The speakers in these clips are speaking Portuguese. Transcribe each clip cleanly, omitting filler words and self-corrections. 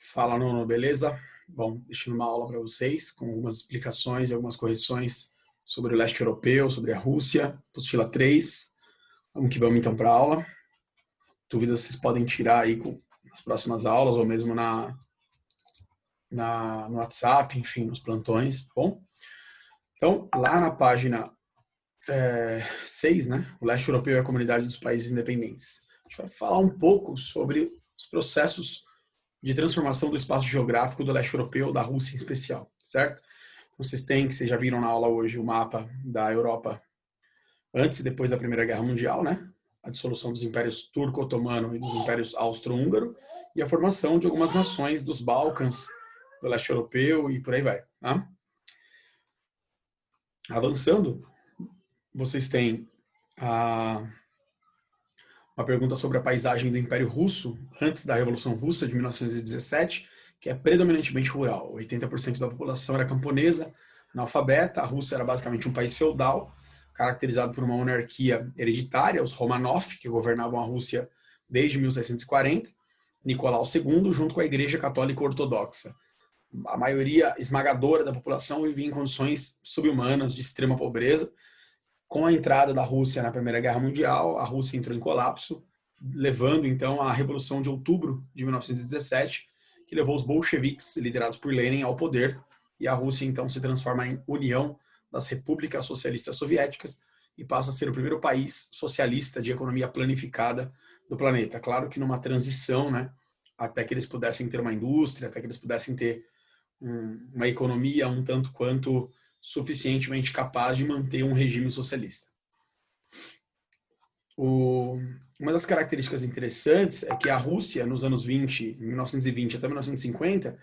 Fala, Nuno, beleza? Bom, deixando uma aula para vocês com algumas explicações e algumas correções sobre o leste europeu, sobre a Rússia, apostila 3. Vamos que vamos então para a aula. Dúvidas vocês podem tirar aí nas próximas aulas ou mesmo no WhatsApp, enfim, nos plantões, tá bom? Então, lá na página 6, né? O leste europeu é a comunidade dos países independentes. A gente vai falar um pouco sobre os processos de transformação do espaço geográfico do leste europeu, da Rússia em especial, certo? Então, vocês já viram na aula hoje o mapa da Europa antes e depois da Primeira Guerra Mundial, né? A dissolução dos impérios turco-otomano e dos impérios austro-húngaro e a formação de algumas nações dos Balcãs, do leste europeu e por aí vai. Tá? Avançando, vocês têm uma pergunta sobre a paisagem do Império Russo antes da Revolução Russa de 1917, que é predominantemente rural. 80% da população era camponesa, analfabeta. A Rússia era basicamente um país feudal, caracterizado por uma monarquia hereditária, os Romanov, que governavam a Rússia desde 1640, Nicolau II, junto com a Igreja Católica Ortodoxa. A maioria esmagadora da população vivia em condições subhumanas, de extrema pobreza. Com a entrada da Rússia na Primeira Guerra Mundial, a Rússia entrou em colapso, levando então à Revolução de Outubro de 1917, que levou os bolcheviques, liderados por Lenin, ao poder, e a Rússia então se transforma em União das Repúblicas Socialistas Soviéticas e passa a ser o primeiro país socialista de economia planificada do planeta. Claro que numa transição, né, até que eles pudessem ter uma indústria, até que eles pudessem ter uma economia um tanto quanto suficientemente capaz de manter um regime socialista. Uma das características interessantes é que a Rússia, nos anos 1920 até 1950,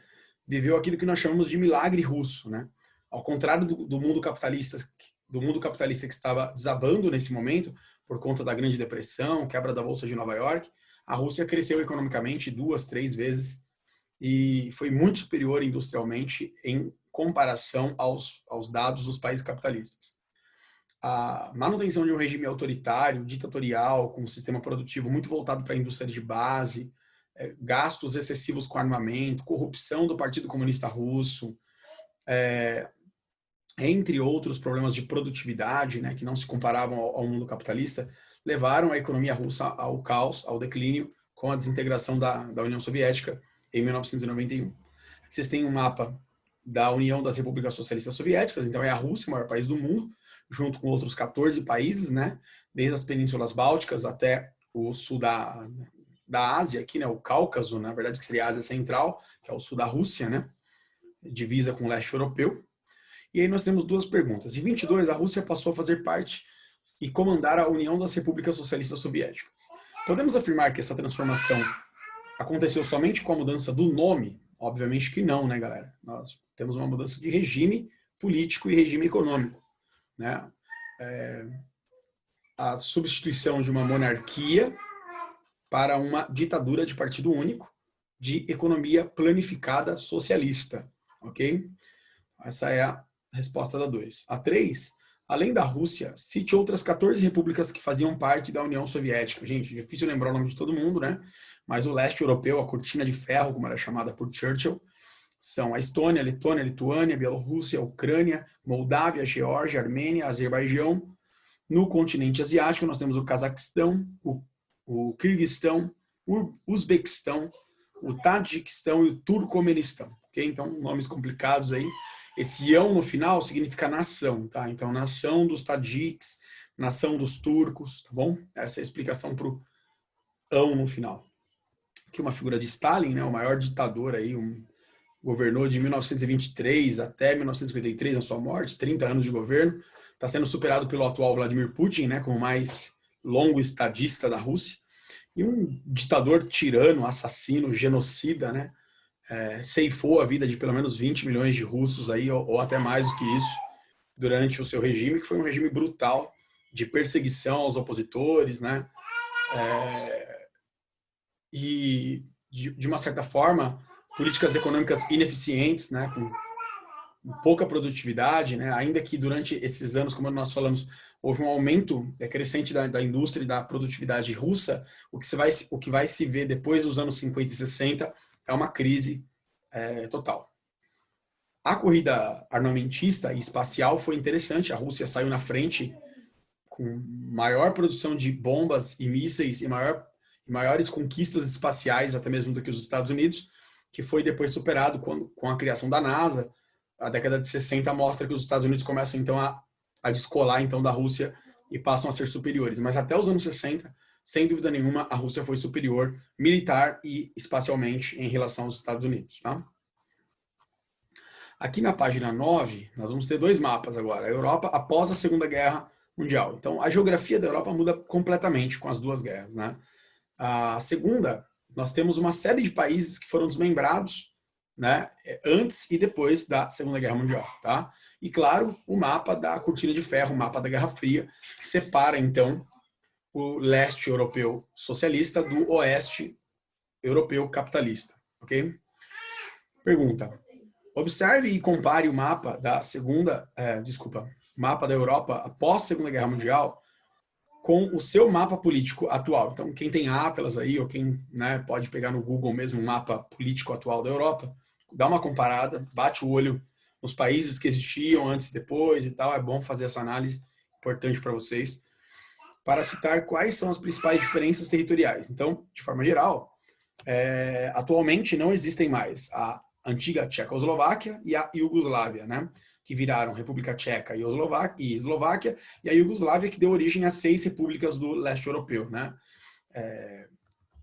viveu aquilo que nós chamamos de milagre russo, né? Ao contrário do mundo capitalista que estava desabando nesse momento, por conta da Grande Depressão, quebra da Bolsa de Nova York, a Rússia cresceu economicamente 2, 3 vezes e foi muito superior industrialmente em comparação aos dados dos países capitalistas. A manutenção de um regime autoritário, ditatorial, com um sistema produtivo muito voltado para a indústria de base, gastos excessivos com armamento, corrupção do Partido Comunista Russo, entre outros problemas de produtividade, né, que não se comparavam ao mundo capitalista, levaram a economia russa ao caos, ao declínio, com a desintegração da União Soviética em 1991. Aqui vocês têm um mapa da União das Repúblicas Socialistas Soviéticas, então é a Rússia, o maior país do mundo, junto com outros 14 países, né, desde as penínsulas bálticas até o sul da Ásia, aqui, né, o Cáucaso, na verdade que seria a Ásia Central, que é o sul da Rússia, né, divisa com o leste europeu. E aí nós temos duas perguntas. Em 22, a Rússia passou a fazer parte e comandar a União das Repúblicas Socialistas Soviéticas. Podemos afirmar que essa transformação aconteceu somente com a mudança do nome? Obviamente que não, né, galera? Nós temos uma mudança de regime político e regime econômico, né? A substituição de uma monarquia para uma ditadura de partido único, de economia planificada socialista, ok? Essa é a resposta da 2. A 3, além da Rússia, cite outras 14 repúblicas que faziam parte da União Soviética. Gente, difícil lembrar o nome de todo mundo, né? Mas o leste europeu, a cortina de ferro, como era chamada por Churchill, são a Estônia, Letônia, Lituânia, Bielorrússia, Ucrânia, Moldávia, Geórgia, Armênia, Azerbaijão. No continente asiático, nós temos o Cazaquistão, o Quirguistão, o Uzbequistão, o Tadjiquistão e o Turcomenistão. Okay? Então, nomes complicados aí. Esse ão no final significa nação, tá? Então, nação dos tadjiks, nação dos turcos, tá bom? Essa é a explicação para o ão no final. Aqui uma figura de Stalin, né? O maior ditador aí, governou de 1923 até 1953, na sua morte, 30 anos de governo. Está sendo superado pelo atual Vladimir Putin, né? Como o mais longo estadista da Rússia. E um ditador tirano, assassino, genocida, né? Ceifou a vida de pelo menos 20 milhões de russos aí, ou até mais do que isso, durante o seu regime, que foi um regime brutal de perseguição aos opositores, né? E, de uma certa forma, políticas econômicas ineficientes, né? Com pouca produtividade, né? Ainda que durante esses anos, como nós falamos, houve um aumento crescente da indústria e da produtividade russa, o que vai se ver depois dos anos 50 e 60 é uma crise total. A corrida armamentista e espacial foi interessante, a Rússia saiu na frente com maior produção de bombas e mísseis e maiores conquistas espaciais, até mesmo do que os Estados Unidos, que foi depois superado com a criação da NASA. A década de 60 mostra que os Estados Unidos começam então a descolar então da Rússia e passam a ser superiores. Mas até os anos 60, sem dúvida nenhuma, a Rússia foi superior militar e espacialmente em relação aos Estados Unidos. Tá? Aqui na página 9, nós vamos ter dois mapas agora. A Europa após a Segunda Guerra Mundial. Então, a geografia da Europa muda completamente com as duas guerras. Né? A segunda, nós temos uma série de países que foram desmembrados, né, antes e depois da Segunda Guerra Mundial. Tá? E, claro, o mapa da cortina de ferro, o mapa da Guerra Fria, que separa, então, o leste europeu socialista do oeste europeu capitalista. Ok? Pergunta. Observe e compare o mapa da mapa da Europa após a Segunda Guerra Mundial com o seu mapa político atual. Então, quem tem Atlas aí, ou quem, né, pode pegar no Google mesmo o mapa político atual da Europa, dá uma comparada, bate o olho nos países que existiam antes e depois e tal. É bom fazer essa análise, importante para vocês, para citar quais são as principais diferenças territoriais. Então, de forma geral, atualmente não existem mais a antiga Tchecoslováquia e a Iugoslávia, né? Que viraram República Tcheca e Eslováquia, e a Iugoslávia que deu origem a 6 repúblicas do leste europeu, né?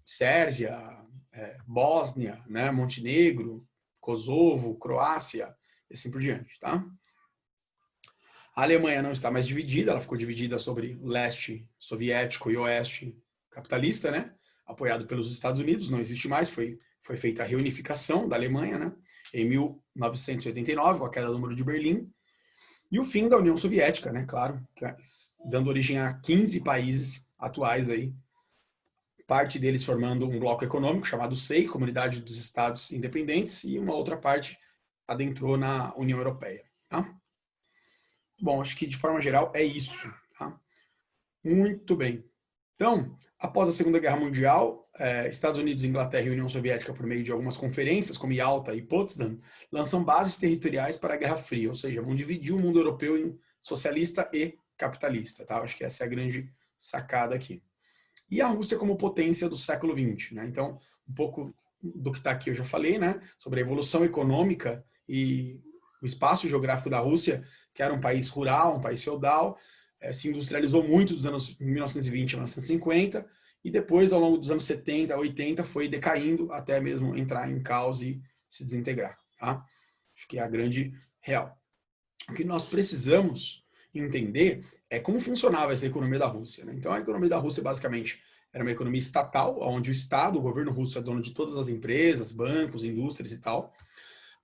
Sérvia, Bósnia, né? Montenegro, Kosovo, Croácia, e assim por diante, tá? A Alemanha não está mais dividida, ela ficou dividida sobre o leste soviético e oeste capitalista, né? Apoiado pelos Estados Unidos, não existe mais, foi feita a reunificação da Alemanha, né? Em 1989, com a queda do Muro de Berlim, e o fim da União Soviética, né? Claro, dando origem a 15 países atuais aí, parte deles formando um bloco econômico chamado SEI, Comunidade dos Estados Independentes, e uma outra parte adentrou na União Europeia. Tá? Bom, acho que de forma geral é isso. Tá? Muito bem. Então, após a Segunda Guerra Mundial, Estados Unidos, Inglaterra e União Soviética, por meio de algumas conferências, como Yalta e Potsdam, lançam bases territoriais para a Guerra Fria, ou seja, vão dividir o mundo europeu em socialista e capitalista. Tá? Acho que essa é a grande sacada aqui. E a Rússia como potência do século XX. Né? Então, um pouco do que está aqui eu já falei, né? Sobre a evolução econômica e o espaço geográfico da Rússia, que era um país rural, um país feudal, se industrializou muito dos anos 1920 a 1950, e depois, ao longo dos anos 70, 80, foi decaindo até mesmo entrar em caos e se desintegrar. Tá? Acho que é a grande real. O que nós precisamos entender é como funcionava essa economia da Rússia. Né? Então, a economia da Rússia, basicamente, era uma economia estatal, onde o Estado, o governo russo, é dono de todas as empresas, bancos, indústrias e tal.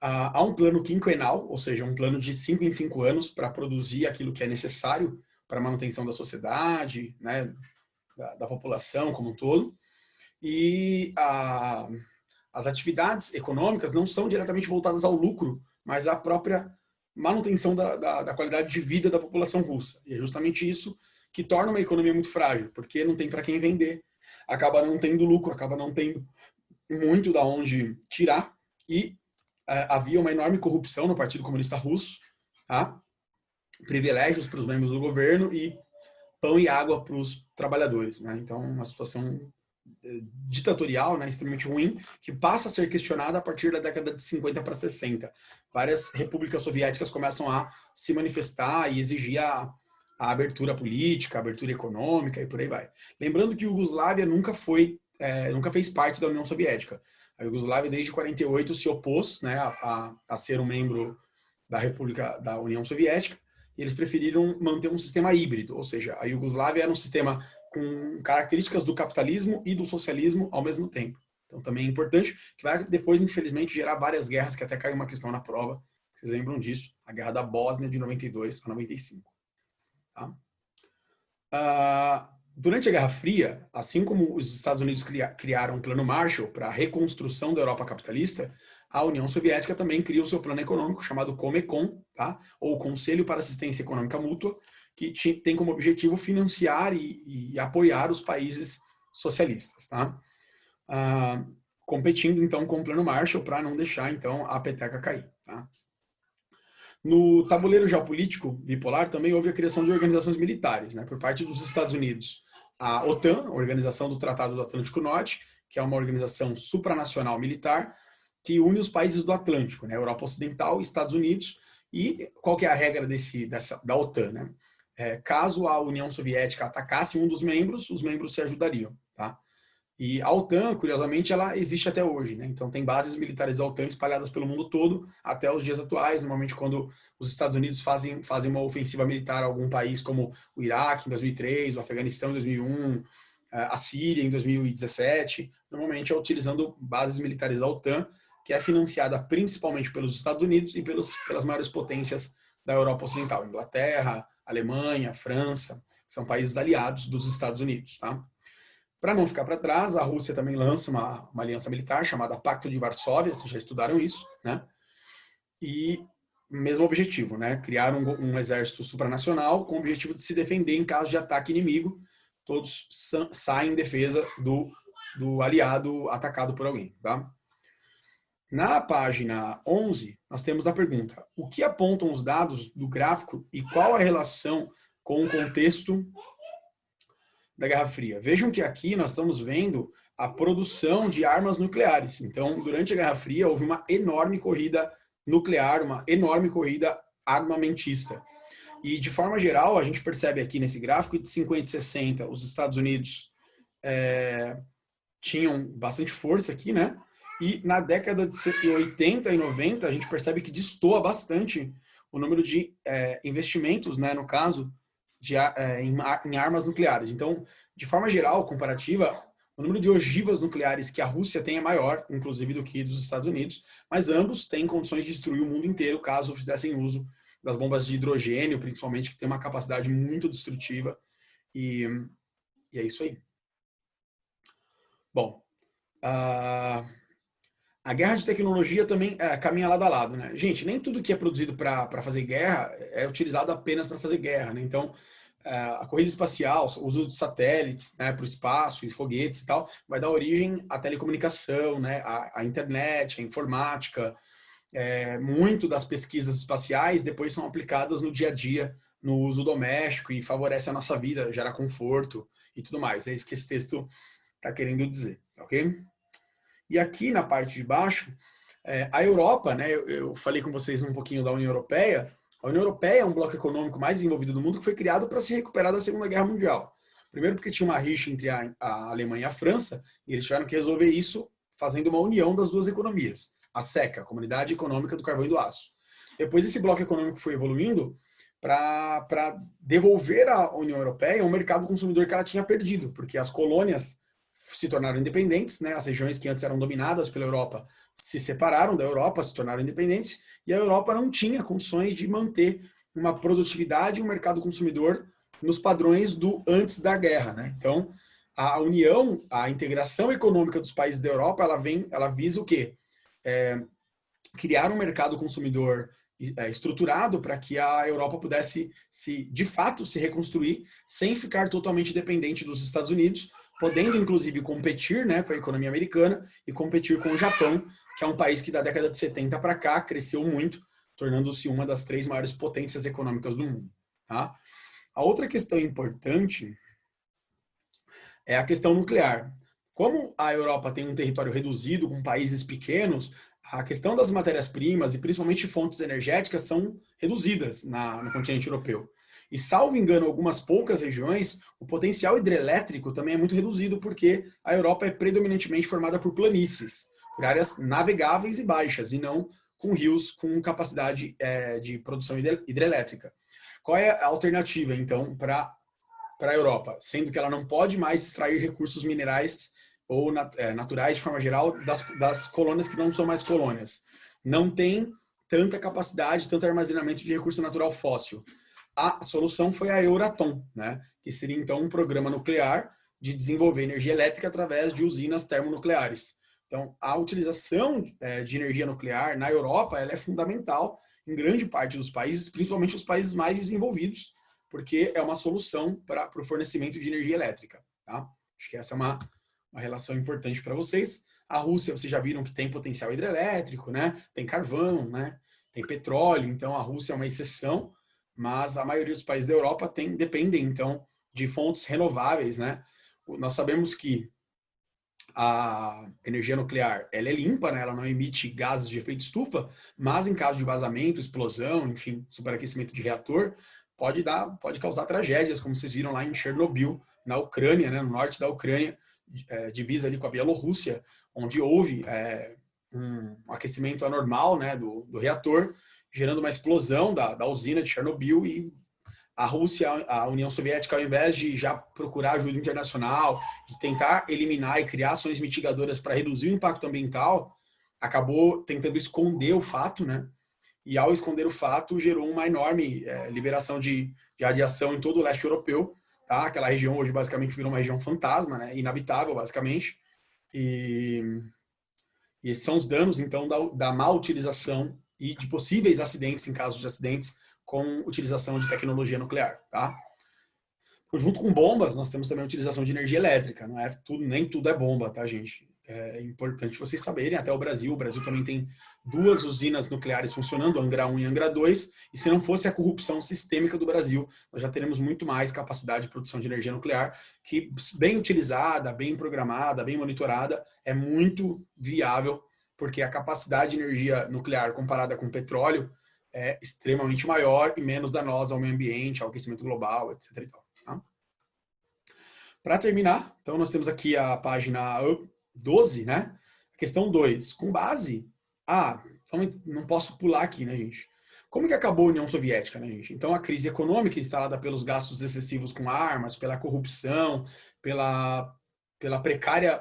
Há um plano quinquenal, ou seja, um plano de 5 em 5 anos para produzir aquilo que é necessário para a manutenção da sociedade, né, da população como um todo. E as atividades econômicas não são diretamente voltadas ao lucro, mas à própria manutenção da qualidade de vida da população russa. E é justamente isso que torna uma economia muito frágil, porque não tem para quem vender, acaba não tendo lucro, acaba não tendo muito da onde tirar, e havia uma enorme corrupção no Partido Comunista Russo, tá? Privilégios para os membros do governo e pão e água para os trabalhadores. Né? Então, uma situação ditatorial, né, extremamente ruim, que passa a ser questionada a partir da década de 50 para 60. Várias repúblicas soviéticas começam a se manifestar e exigir a abertura política, a abertura econômica e por aí vai. Lembrando que a Iugoslávia nunca fez parte da União Soviética. A Iugoslávia, desde 48, se opôs, né, a ser um membro da República da União Soviética, e eles preferiram manter um sistema híbrido, ou seja, a Iugoslávia era um sistema com características do capitalismo e do socialismo ao mesmo tempo. Então também é importante, que vai depois, infelizmente, gerar várias guerras, que até caiu uma questão na prova, vocês lembram disso, a Guerra da Bósnia de 92 a 95. Tá? Durante a Guerra Fria, assim como os Estados Unidos criaram um plano Marshall para a reconstrução da Europa capitalista, a União Soviética também cria o seu plano econômico, chamado Comecon, tá? Ou Conselho para Assistência Econômica Mútua, que tem como objetivo financiar e apoiar os países socialistas. Tá? competindo então com o Plano Marshall para não deixar então a peteca cair. Tá? No tabuleiro geopolítico bipolar também houve a criação de organizações militares, né, por parte dos Estados Unidos. A OTAN, a Organização do Tratado do Atlântico Norte, que é uma organização supranacional militar que une os países do Atlântico, né, Europa Ocidental, Estados Unidos. E qual que é a regra da OTAN? Né? Caso a União Soviética atacasse um dos membros, os membros se ajudariam. Tá? E a OTAN, curiosamente, ela existe até hoje, né? Então tem bases militares da OTAN espalhadas pelo mundo todo até os dias atuais. Normalmente quando os Estados Unidos fazem uma ofensiva militar a algum país, como o Iraque em 2003, o Afeganistão em 2001, a Síria em 2017, normalmente é utilizando bases militares da OTAN, que é financiada principalmente pelos Estados Unidos e pelas maiores potências da Europa Ocidental, Inglaterra, Alemanha, França, são países aliados dos Estados Unidos, tá? Para não ficar para trás, a Rússia também lança uma aliança militar chamada Pacto de Varsóvia, vocês já estudaram isso, né? E mesmo objetivo, né? Criar um exército supranacional com o objetivo de se defender em caso de ataque inimigo. Todos saem em defesa do aliado atacado por alguém, tá? Na página 11, nós temos a pergunta: o que apontam os dados do gráfico e qual a relação com o contexto da Guerra Fria? Vejam que aqui nós estamos vendo a produção de armas nucleares. Então, durante a Guerra Fria, houve uma enorme corrida nuclear, uma enorme corrida armamentista. E, de forma geral, a gente percebe aqui nesse gráfico, de 50 e 60, os Estados Unidos tinham bastante força aqui, né? E na década de 80 e 90, a gente percebe que destoa bastante o número de investimentos, né, no caso, em armas nucleares. Então, de forma geral, comparativa, o número de ogivas nucleares que a Rússia tem é maior, inclusive, do que dos Estados Unidos, mas ambos têm condições de destruir o mundo inteiro caso fizessem uso das bombas de hidrogênio, principalmente, que tem uma capacidade muito destrutiva. E é isso aí. Bom, a guerra de tecnologia também caminha lado a lado, né? Gente, nem tudo que é produzido para fazer guerra é utilizado apenas para fazer guerra, né? Então, a corrida espacial, o uso de satélites, né, para o espaço e foguetes e tal, vai dar origem à telecomunicação, né, à internet, à informática. Muito das pesquisas espaciais depois são aplicadas no dia a dia, no uso doméstico e favorece a nossa vida, gera conforto e tudo mais. É isso que esse texto está querendo dizer, ok? E aqui na parte de baixo, a Europa, né, eu falei com vocês um pouquinho da União Europeia. A União Europeia é um bloco econômico mais desenvolvido do mundo que foi criado para se recuperar da Segunda Guerra Mundial. Primeiro porque tinha uma rixa entre a Alemanha e a França, e eles tiveram que resolver isso fazendo uma união das duas economias. A CECA, a Comunidade Econômica do Carvão e do Aço. Depois esse bloco econômico foi evoluindo para devolver à União Europeia um mercado consumidor que ela tinha perdido, porque as colônias se tornaram independentes, né? As regiões que antes eram dominadas pela Europa se separaram da Europa, se tornaram independentes, e a Europa não tinha condições de manter uma produtividade e um mercado consumidor nos padrões do antes da guerra, né? Então, a união, a integração econômica dos países da Europa, ela visa o quê? Criar um mercado consumidor estruturado para que a Europa pudesse, de fato, se reconstruir sem ficar totalmente dependente dos Estados Unidos, podendo, inclusive, competir, né, com a economia americana e competir com o Japão, que é um país que da década de 70 para cá cresceu muito, tornando-se uma das 3 maiores potências econômicas do mundo. Tá? A outra questão importante é a questão nuclear. Como a Europa tem um território reduzido, com países pequenos, a questão das matérias-primas e principalmente fontes energéticas são reduzidas no continente europeu. E, salvo engano, algumas poucas regiões, o potencial hidrelétrico também é muito reduzido, porque a Europa é predominantemente formada por planícies, por áreas navegáveis e baixas, e não com rios com capacidade de produção hidrelétrica. Qual é a alternativa, então, para a Europa? Sendo que ela não pode mais extrair recursos minerais ou naturais, de forma geral, das colônias que não são mais colônias. Não tem tanta capacidade, tanto armazenamento de recurso natural fóssil. A solução foi a Euratom, né? Que seria então um programa nuclear de desenvolver energia elétrica através de usinas termonucleares. Então, a utilização de energia nuclear na Europa ela é fundamental em grande parte dos países, principalmente os países mais desenvolvidos, porque é uma solução para o fornecimento de energia elétrica. Tá? Acho que essa é uma relação importante para vocês. A Rússia, vocês já viram que tem potencial hidrelétrico, né? Tem carvão, né? Tem petróleo, então a Rússia é uma exceção, mas a maioria dos países da Europa dependem, então, de fontes renováveis, né? Nós sabemos que a energia nuclear, ela é limpa, né? Ela não emite gases de efeito estufa, mas em caso de vazamento, explosão, enfim, superaquecimento de reator, pode causar tragédias, como vocês viram lá em Chernobyl, na Ucrânia, né? No norte da Ucrânia, divisa ali com a Bielorrússia, onde houve um aquecimento anormal, né, do reator, gerando uma explosão da usina de Chernobyl, e a Rússia, a União Soviética, ao invés de já procurar ajuda internacional, de tentar eliminar e criar ações mitigadoras para reduzir o impacto ambiental, acabou tentando esconder o fato, né? E ao esconder o fato, gerou uma enorme liberação de radiação em todo o leste europeu, tá? Aquela região hoje basicamente virou uma região fantasma, né? Inabitável, basicamente. E esses são os danos, então, da má utilização e de possíveis acidentes, em casos de acidentes, com utilização de tecnologia nuclear, tá? Junto com bombas, nós temos também a utilização de energia elétrica. Não é tudo, nem tudo é bomba, tá, gente? É importante vocês saberem. Até o Brasil também tem 2 usinas nucleares funcionando, Angra 1 e Angra 2, e se não fosse a corrupção sistêmica do Brasil, nós já teremos muito mais capacidade de produção de energia nuclear, que, bem utilizada, bem programada, bem monitorada, é muito viável, porque a capacidade de energia nuclear comparada com petróleo é extremamente maior e menos danosa ao meio ambiente, ao aquecimento global, etc. Tá? Para terminar, então nós temos aqui a página 12, né? Questão 2. Com base... não posso pular aqui, né, gente? Como que acabou a União Soviética, né, gente? Então, a crise econômica instalada pelos gastos excessivos com armas, pela corrupção, pela precária,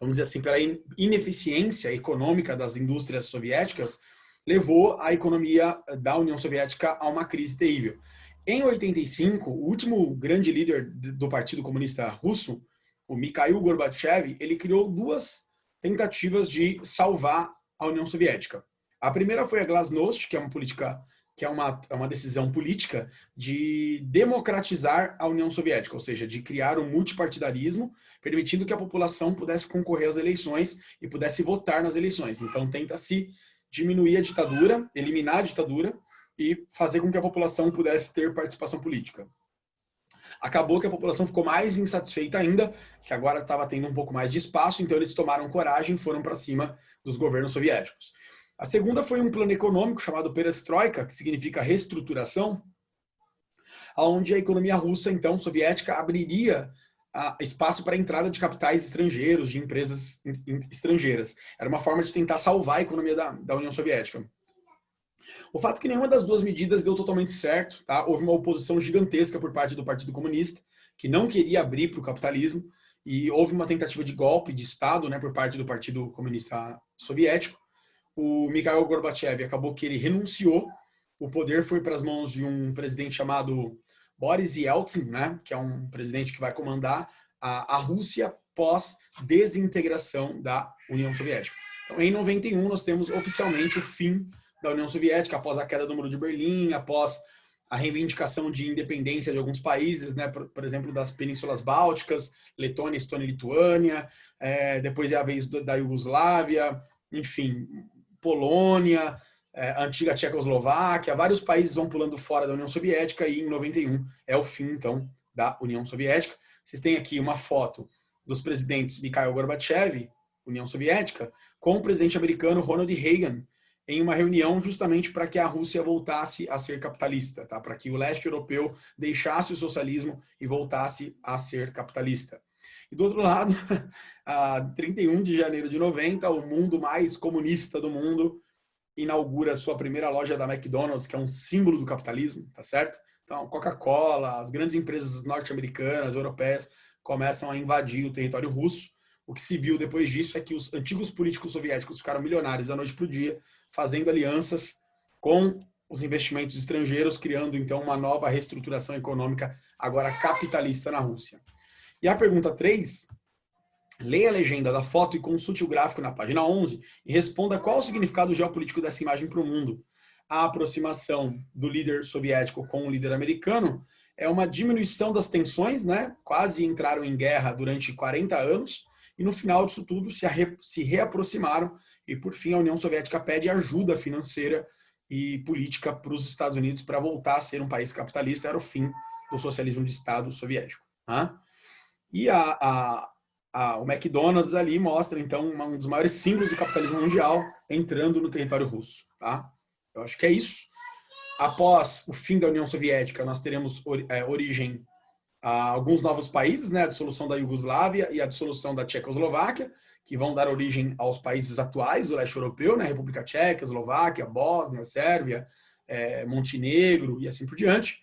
vamos dizer assim, pela ineficiência econômica das indústrias soviéticas, levou a economia da União Soviética a uma crise terrível. Em 85, o último grande líder do Partido Comunista Russo, o Mikhail Gorbachev, ele criou 2 tentativas de salvar a União Soviética. A primeira foi a Glasnost, que é uma política, que é uma decisão política de democratizar a União Soviética, ou seja, de criar um multipartidarismo, permitindo que a população pudesse concorrer às eleições e pudesse votar nas eleições. Então, tenta-se diminuir a ditadura, eliminar a ditadura e fazer com que a população pudesse ter participação política. Acabou que a população ficou mais insatisfeita ainda, que agora estava tendo um pouco mais de espaço, então eles tomaram coragem e foram para cima dos governos soviéticos. A segunda foi um plano econômico chamado Perestroika, que significa reestruturação, onde a economia russa, então, soviética, abriria espaço para a entrada de capitais estrangeiros, de empresas estrangeiras. Era uma forma de tentar salvar a economia da União Soviética. O fato é que nenhuma das 2 medidas deu totalmente certo, tá? Houve uma oposição gigantesca por parte do Partido Comunista, que não queria abrir para o capitalismo, e houve uma tentativa de golpe de Estado, né, por parte do Partido Comunista Soviético. O Mikhail Gorbachev acabou que ele renunciou, o poder foi para as mãos de um presidente chamado Boris Yeltsin, né, que é um presidente que vai comandar a Rússia pós-desintegração da União Soviética. Então, em 91, nós temos oficialmente o fim da União Soviética, após a queda do Muro de Berlim, após a reivindicação de independência de alguns países, né, por exemplo, das penínsulas bálticas, Letônia, Estônia e Lituânia, depois é a vez da Iugoslávia, enfim, Polônia, a antiga Tchecoslováquia, vários países vão pulando fora da União Soviética e em 91 é o fim, então, da União Soviética. Vocês têm aqui uma foto dos presidentes Mikhail Gorbachev, União Soviética, com o presidente americano Ronald Reagan, em uma reunião justamente para que a Rússia voltasse a ser capitalista, tá? Para que o leste europeu deixasse o socialismo e voltasse a ser capitalista. E do outro lado, a 31 de janeiro de 90, o mundo mais comunista do mundo inaugura sua primeira loja da McDonald's, que é um símbolo do capitalismo, tá certo? Então, Coca-Cola, as grandes empresas norte-americanas, europeias, começam a invadir o território russo. O que se viu depois disso é que os antigos políticos soviéticos ficaram milionários da noite para o dia, fazendo alianças com os investimentos estrangeiros, criando então uma nova reestruturação econômica, agora capitalista na Rússia. E a pergunta 3, leia a legenda da foto e consulte o gráfico na página 11 e responda qual o significado geopolítico dessa imagem para o mundo. A aproximação do líder soviético com o líder americano é uma diminuição das tensões, né? Quase entraram em guerra durante 40 anos, e no final disso tudo se reaproximaram e, por fim, a União Soviética pede ajuda financeira e política para os Estados Unidos para voltar a ser um país capitalista. Era o fim do socialismo de Estado soviético. Tá? E o McDonald's ali mostra, então, um dos maiores símbolos do capitalismo mundial entrando no território russo. Tá? Eu acho que é isso. Após o fim da União Soviética, nós teremos origem a alguns novos países, né? A dissolução da Iugoslávia e a dissolução da Tchecoslováquia, que vão dar origem aos países atuais do leste europeu, né? República Tcheca, Eslováquia, Bósnia, Sérvia, Montenegro e assim por diante.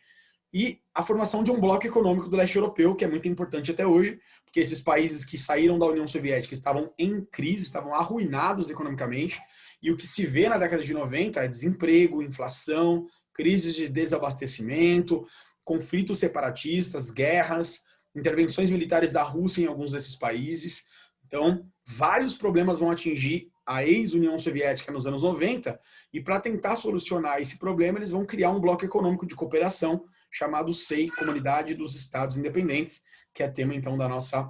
E a formação de um bloco econômico do leste europeu, que é muito importante até hoje, porque esses países que saíram da União Soviética estavam em crise, estavam arruinados economicamente, e o que se vê na década de 90 é desemprego, inflação, crises de desabastecimento, conflitos separatistas, guerras, intervenções militares da Rússia em alguns desses países. Então, vários problemas vão atingir a ex-União Soviética nos anos 90, e para tentar solucionar esse problema, eles vão criar um bloco econômico de cooperação chamado SEI, Comunidade dos Estados Independentes, que é tema, então, da nossa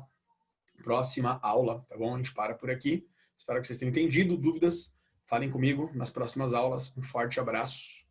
próxima aula, tá bom? A gente para por aqui. Espero que vocês tenham entendido. Dúvidas, falem comigo nas próximas aulas. Um forte abraço.